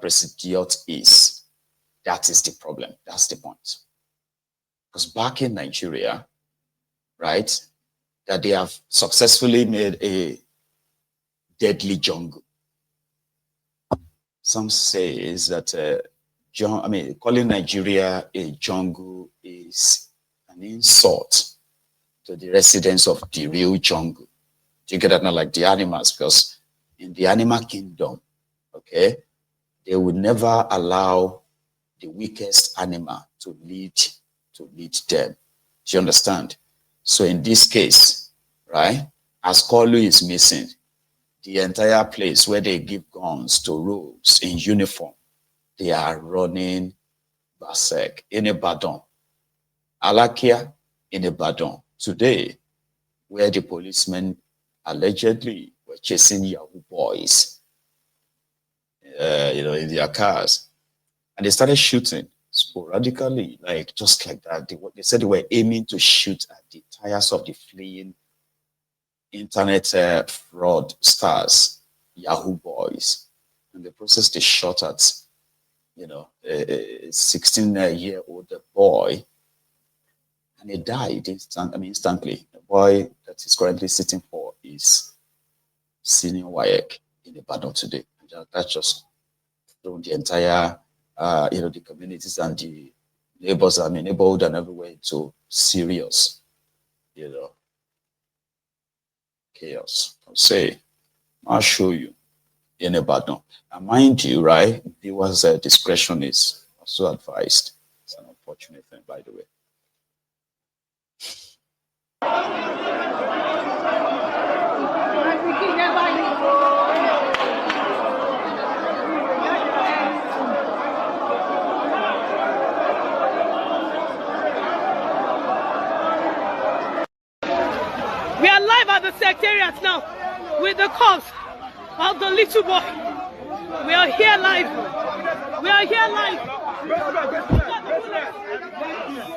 procedure is. That is the problem. That's the point. Because back in Nigeria, right, that they have successfully made a deadly jungle. Some say is that calling Nigeria a jungle is an insult to the residents of the real jungle. Do you get that? Not like the animals, because in the animal kingdom, okay, they would never allow the weakest animal to lead them. Do you understand? So in this case, right, as Kolu is missing, the entire place where they give guns to rogues in uniform, they are running berserk in Ibadan. Alakia in Ibadan today, where the policemen allegedly were chasing Yahoo boys, in their cars, and they started shooting sporadically, like just like that. They said they were aiming to shoot at the tires of the fleeing internet fraud stars, Yahoo boys. In the process, they shot at, a 16-year-old boy, and he died instantly. The boy that is currently sitting for is senior WAEC in Ibadan today. That just thrown the entire, the communities and the neighbors, neighborhood and everywhere into serious, chaos. I'll say, I'll show you in Ibadan. And mind you, right, viewers' discretion is also advised. It's an unfortunate thing, by the way. We are live at the secretariat now with the corpse of the little boy. We are here live. We are here live.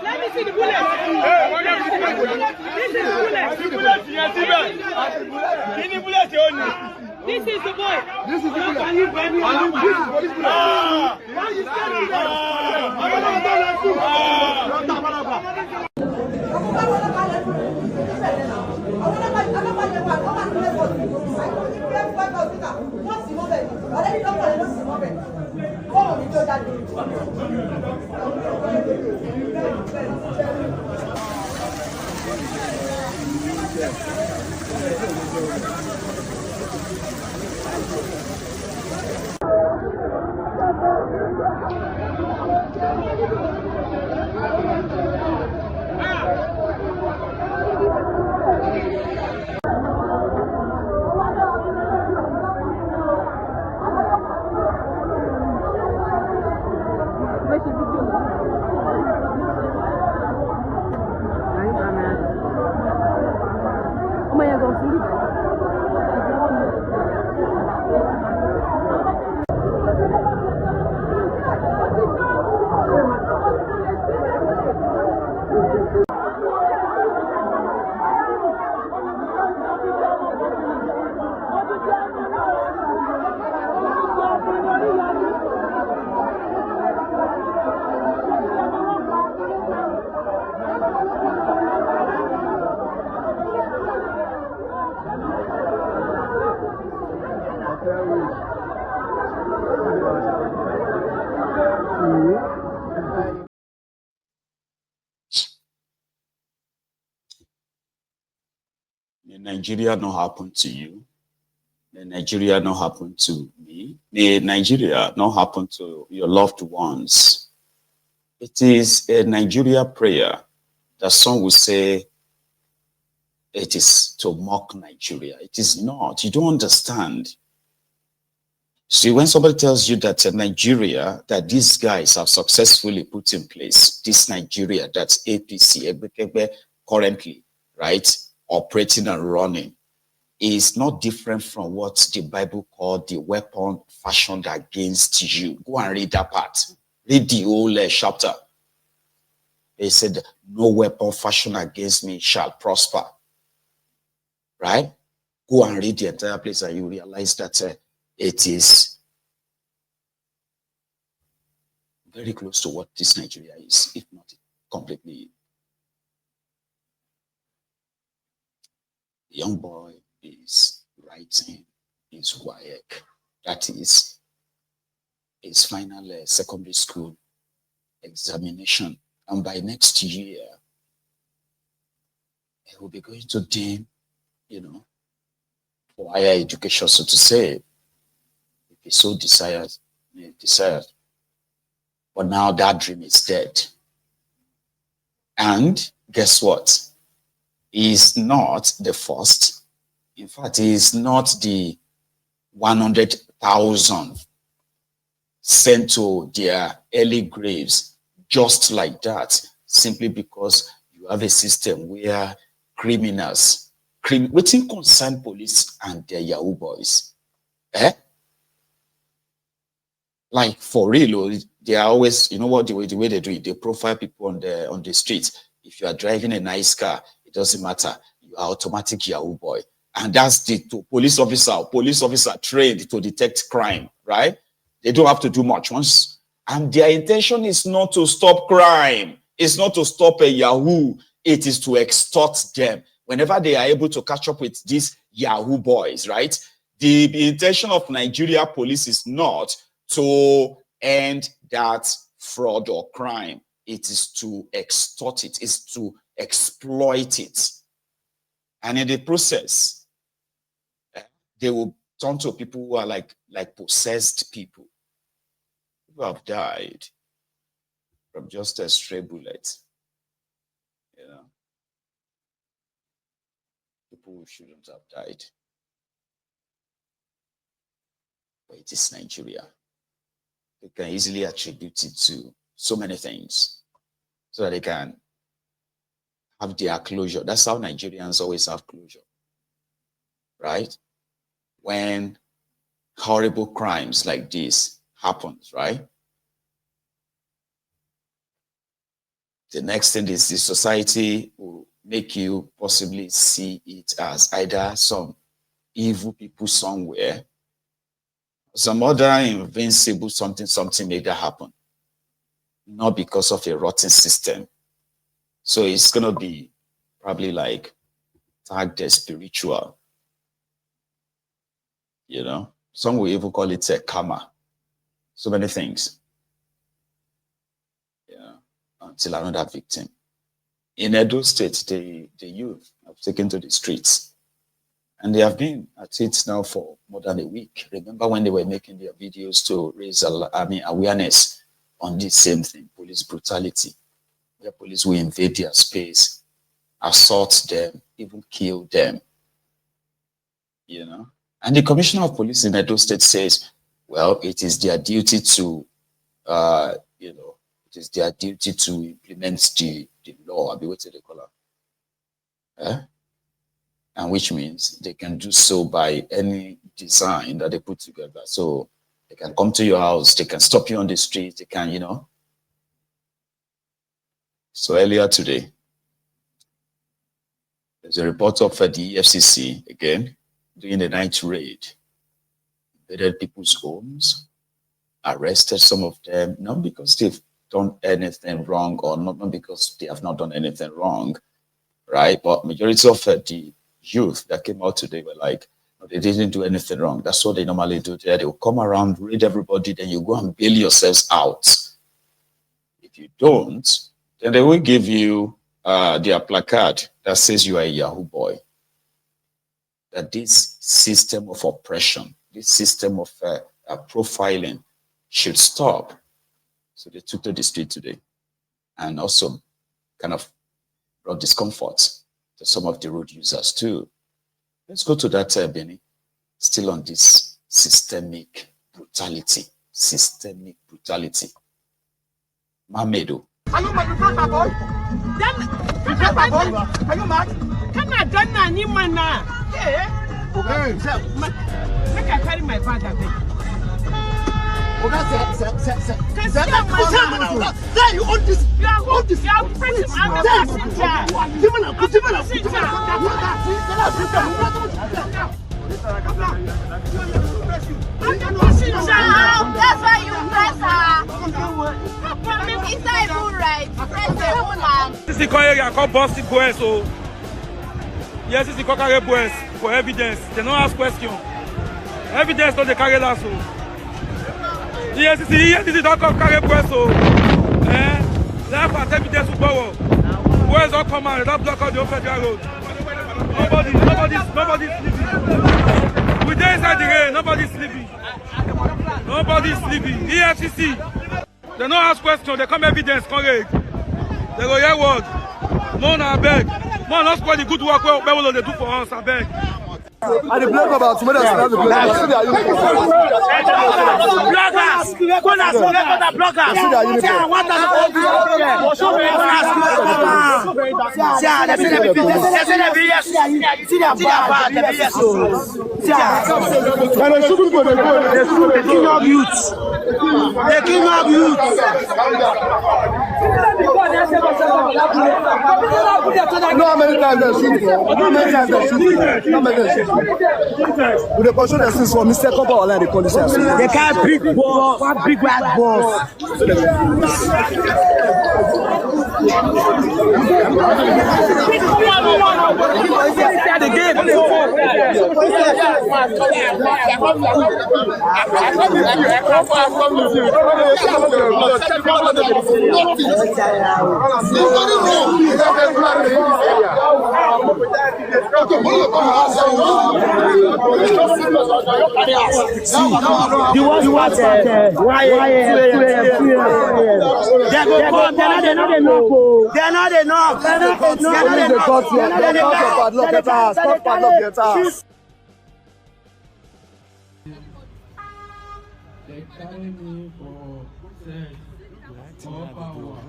Let me see the bullet. This is the bullet. This is the boy. This is the bullet. May Nigeria not happen to you. May Nigeria not happen to me. May Nigeria not happen to your loved ones. It is a Nigeria prayer that some will say it is to mock Nigeria. It is not. You don't understand. See, when somebody tells you that Nigeria, that these guys have successfully put in place, this Nigeria, that's APC, currently, right, operating and running, is not different from what the Bible called the weapon fashioned against you. Go and read that part. Read the whole chapter. They said, no weapon fashioned against me shall prosper. Right? Go and read the entire place and you realize that it is very close to what this Nigeria is, if not completely. The young boy is writing his WAEC, that is his final secondary school examination. And by next year, he will be going to deem, for higher education, so to say, if he so desires. But now that dream is dead. And guess what? He is not the first. In fact, he is not the 100,000 sent to their early graves just like that, simply because you have a system where criminals, waiting concern police and their Yahoo boys. Like for real, they are always, the way they do it, they profile people on the streets. If you are driving a nice car, it doesn't matter. You are automatic Yahoo boy. And that's the police officer trained to detect crime, right? They don't have to do much. And their intention is not to stop crime. It's not to stop a Yahoo. It is to extort them. Whenever they are able to catch up with these Yahoo boys, right? The intention of Nigeria police is not to end that fraud or crime. It is to extort it. It's to exploit it. And in the process, they will turn to people who are like possessed people. People have died from just a stray bullet. People who shouldn't have died. But it is Nigeria. They can easily attribute it to so many things so that they can have their closure. That's how Nigerians always have closure, right? When horrible crimes like this happens, right? The next thing is the society will make you possibly see it as either some evil people somewhere, some other invincible something made that happen. Not because of a rotten system. So it's going to be probably like tagged as spiritual. Some will even call it a karma. So many things. Until another victim. In Edo State, the youth have taken to the streets. And they have been at it now for more than a week. Remember when they were making their videos to raise awareness on this same thing, police brutality, where police will invade their space, assault them, even kill them. And the commissioner of police in Edo State says, well, it is their duty to, it is their duty to implement the law. What do they call it? And which means they can do so by any design that they put together. So they can come to your house, they can stop you on the street, they can, So earlier today, there's a report of the EFCC, again, doing a night raid. Invaded people's homes, arrested some of them, not because they've done anything wrong or not because they have not done anything wrong, right? But majority of the youth that came out today were like, no, they didn't do anything wrong. That's what they normally do there. They will come around, raid everybody, then you go and bail yourselves out. If you don't, then they will give you their placard that says you are a Yahoo boy. That this system of oppression, this system of profiling should stop. So they took to the street today and also kind of brought discomfort to some of the road users too. Let's go to that, Benny. Still on this systemic brutality. Systemic brutality. Mamedo. Are you mad? You brought my boy? Are you mad? Come on, don't know any man now. Yeah. Okay. Make I carry my bag again. There you own this. You are pressing on the passenger. That's why you press her. EFCC come area come bust the boys, so EFCC come carry boys for evidence. They don't ask question. Evidence don't they carry that, so EFCC don't come carry boys, so left at evidence will borrow. Boys don't come out, they don't block out the old federal road. Nobody's sleeping. We dey inside the rain, nobody's sleeping. Nobody's sleeping. EFCC, they don't ask questions, they come evidence, correct. They go hear word. No, I beg. No, not spoil the good work where they do for us, I beg. And the blog about tomorrow is the bloggers. With the portion of since for Mr. Copper online the conditions. They can't big boss, one big white boss. The game. They're not enough. They carry me for sex, for power.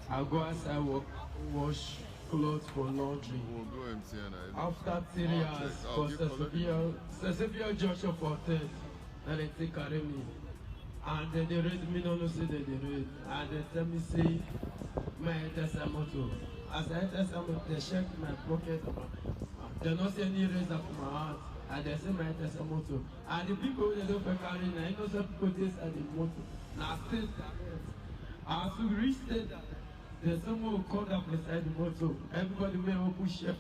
I go outside, wash clothes for laundry. After 3 years, for severe judgment for theft, and they carry me. And then they raise me, no say they raise. And they tell me, say, my enter motor. As I enter motor, they check my pocket. They don't see any razor for my hand. And they say my enter motor. And the people they don't carry, I know some people taste at the motor. Now still as we reach there, there's someone who called up beside the motor. Everybody may open chef.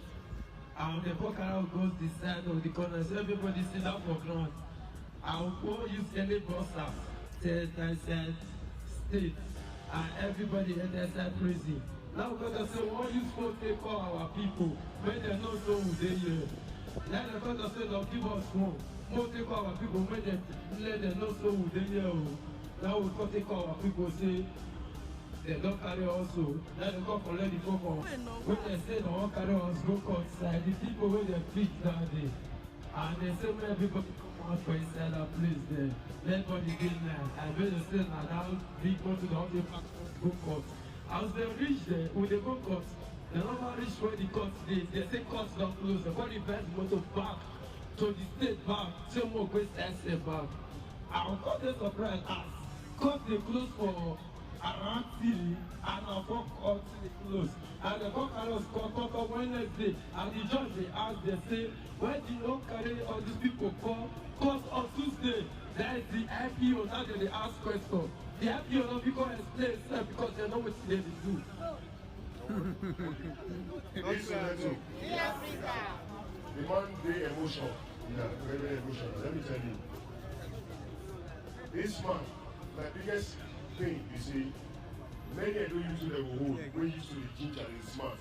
And the poker goes the side of the corner. So everybody sit down for ground. I'll go use any buster. Said state. And everybody enter inside prison. Now God say, what you supposed to call our people when they know so who they here? Now the God say, don't give us one. More take our people when they let them know so who they here. Now we go take our people say they don't carry us so. Now they go collect the phone. When they say they won't carry us, go outside. The people when they preach that day. And they say when everybody come out for inside that place there. Everybody get there. And when they say now big motor don't go court. As they reach there, when they go court, they never reach where the court is. They say courts don't close. They go reverse motor back to the state bank. Same more go stay back. Our court is surprised as court they close for around 3 and our court they close. And the court carry us court on Wednesday. And the judge they ask, they say, why do you not carry all these people court on Tuesday? That is the IPO. Now they ask question. The IPO not because explain itself because they know what they do. The man dey emotion. Yeah, very emotional. Let me tell you. This man, my biggest thing, you see, many don't use to the hold, we used to the ginger and smart.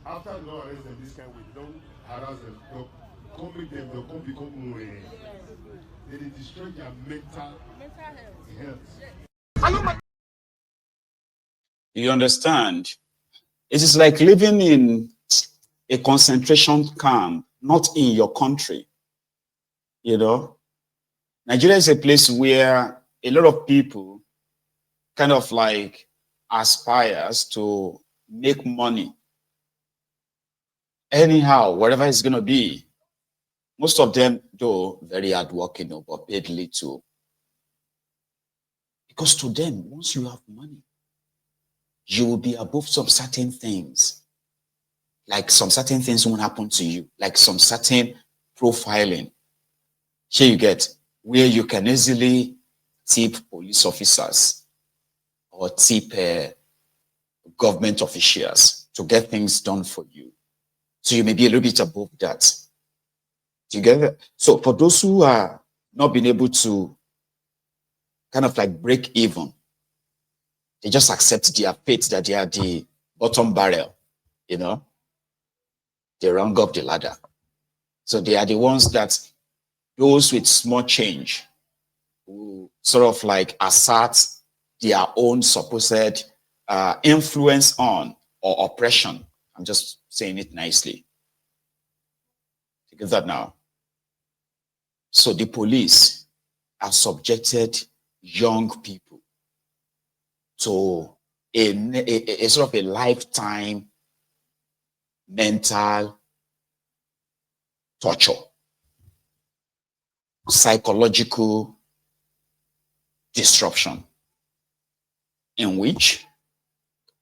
After they don't arrest them this kind of way, they don't harass them, they'll come make them, they'll come become more. They destroy their mental health. You understand? It is like living in a concentration camp, not in your country. You know, Nigeria is a place where a lot of people kind of like aspires to make money anyhow, whatever it's going to be. Most of them, though, very hardworking, but paid little. Because to them, once you have money, you will be above some certain things. Like some certain things won't happen to you. Like some certain profiling. Here you get, where you can easily tip police officers or tip government officials to get things done for you. So you may be a little bit above that. Together. So for those who are not being able to kind of like break even, they just accept their fate that they are the bottom barrel, you know, they rung up the ladder. So they are the ones that those with small change who sort of like assert their own supposed influence on or oppression. I'm just saying it nicely. You get that now? So the police have subjected young people to a sort of a lifetime mental torture, psychological disruption, in which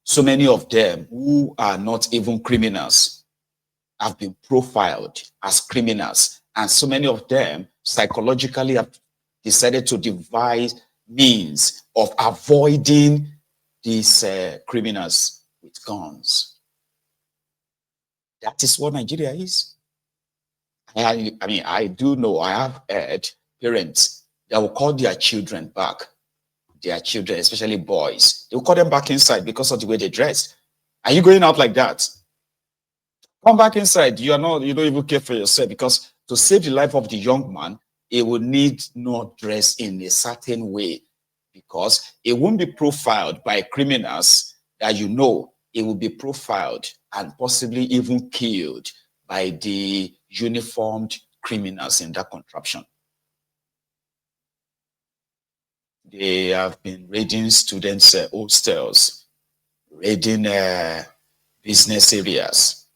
so many of them who are not even criminals have been profiled as criminals, and so many of them psychologically have decided to devise means of avoiding these criminals with guns. That is what Nigeria is. I mean, I do know, I have heard parents that will call their children back, their children, especially boys, they will call them back inside because of the way they dress. Are you going out like that? Come back inside. You don't even care for yourself, because to save the life of the young man, it will need not dress in a certain way, because it won't be profiled by criminals that you know. It will be profiled and possibly even killed by the uniformed criminals in that contraption. They have been raiding students' hostels, raiding business areas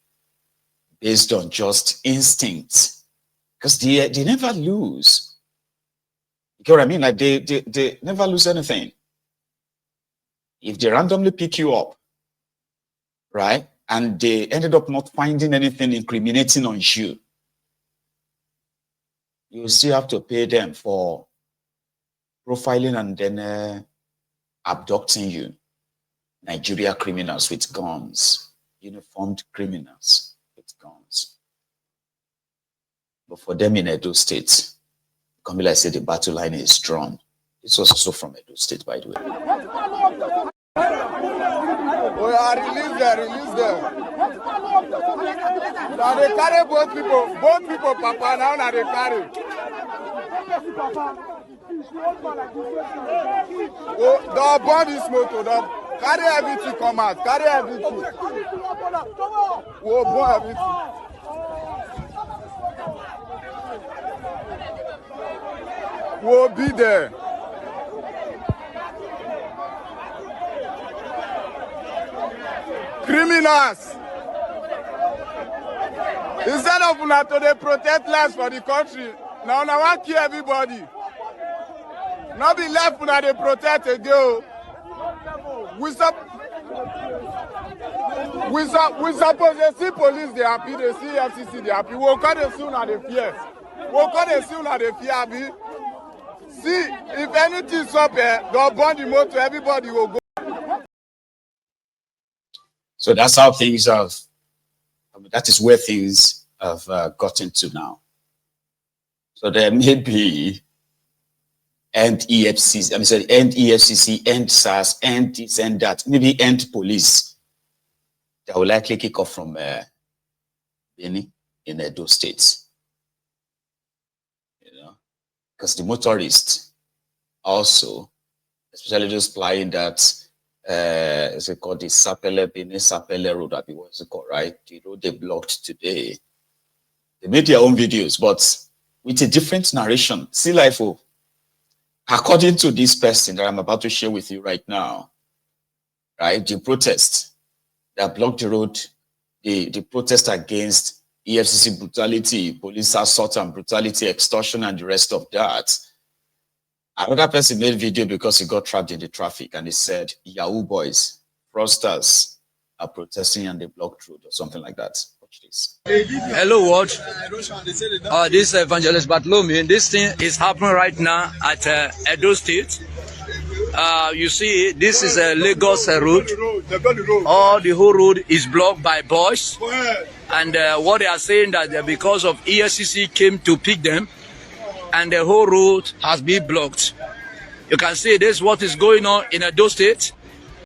based on just instincts, because they never lose. You get what I mean? Like they never lose anything. If they randomly pick you up, right, and they ended up not finding anything incriminating on you, you still have to pay them for profiling and then abducting you. Nigeria criminals with guns, uniformed criminals with guns. But for them in Edo State, Kamila said the battle line is drawn. This was also from Edo State, by the way. Oh, yeah, release them. Now they carry both people, Papa, now they carry. Oh, don't burn this motor, don't carry everything, come out, carry everything. Oh, burn everything. We'll be there. Criminals. Instead of NATO, they protect lives for the country. Now I want to kill everybody. Not be left when they protect a girl. We suppose to see police, they happy, they see EFCC, they happy. We'll call the soon and they fear. See, if anything's up here, they'll burn the motor, everybody will go. So that's how things have, that is where things have gotten to now. So there may be end EFCC, end EFCC, end SARS, end this and that, maybe end police. That will likely kick off from Benin in Edo State. Because the motorists also, especially those plying that, is it called the Sapele Road, what's it called, right? The road they blocked today. They made their own videos, but with a different narration. See, life, according to this person that I'm about to share with you right now, right? The protest that blocked the road, the protest against EFCC brutality, police assault and brutality, extortion, and the rest of that. Another person made a video because he got trapped in the traffic, and he said, Yahoo boys, fraudsters are protesting and they blocked road or something like that. Watch this. Hello world. This is Evangelist Bartholomew. This thing is happening right now at Edo State. You see, this is a Lagos road. All the whole road is blocked by boys. And what they are saying that because of EFCC came to pick them, and the whole road has been blocked. You can see this is what is going on in Edo State.